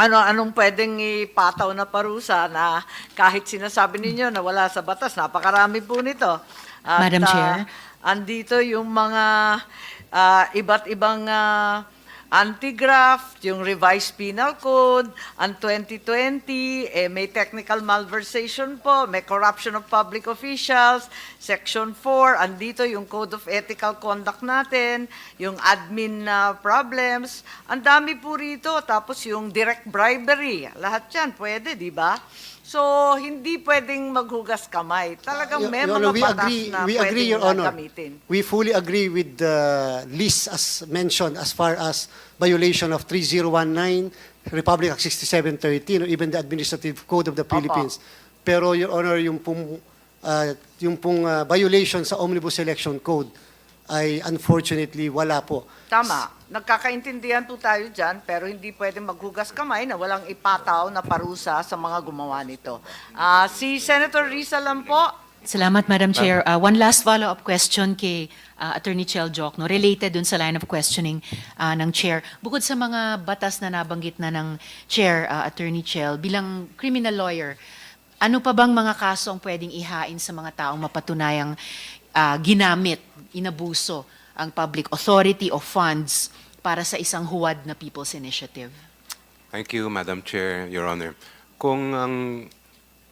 Anong pwedeng ipataw na parusa na kahit sinasabi ninyo na wala sa batas, napakarami po nito. At, Madam Chair. andito yung mga iba't ibang anti-graft, yung revised penal code, ang 2020, may technical malversation po, may corruption of public officials, section 4, andito yung code of ethical conduct natin, yung admin problems, ang dami po rito, tapos yung direct bribery, lahat yan pwede, di ba? So, hindi pwedeng maghugas kamay. Talagang may Your mga Honor, batas na we agree, pwedeng Your Honor. gamitin. We fully agree with the list as mentioned as far as violation of 3019, Republic Act 6713, or even the Administrative Code of the Philippines. Pero, Your Honor, yung pong violation sa Omnibus Election Code ay unfortunately wala po. Tama. Nagkakaintindihan po tayo dyan, pero hindi pwedeng maghugas kamay na walang ipataw na parusa sa mga gumawa nito. Si Senator Risa lang po. Salamat, Madam Chair. One last follow-up question kay Attorney Chel Jokno, related dun sa line of questioning ng Chair. Bukod sa mga batas na nabanggit na ng Chair, Attorney Chel, bilang criminal lawyer, ano pa bang mga kaso ang pwedeng ihain sa mga taong mapatunayang ginamit, inabuso ang public authority o funds para sa isang huwad na People's Initiative? Thank you, Madam Chair, Your Honor.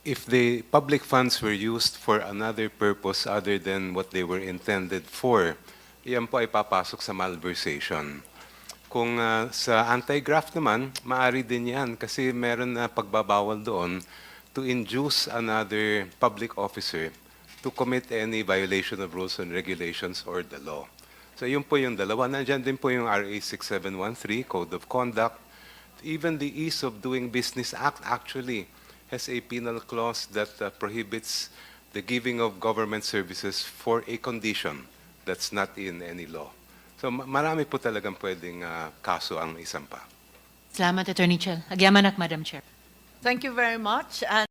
If the public funds were used for another purpose other than what they were intended for, iyan po ay papasok sa malversation. Kung sa anti-graft naman, maaari din yan kasi meron na pagbabawal doon to induce another public officer to commit any violation of rules and regulations or the law. So yun po yung dalawa. Nandiyan din po yung RA 6713, Code of Conduct. Even the Ease of Doing Business Act actually has a penal clause that prohibits the giving of government services for a condition that's not in any law. So marami po talagang pwedeng kaso ang isampa. Salamat, Attorney Chel. Agyaman ak, Madam Chair. Thank you very much. And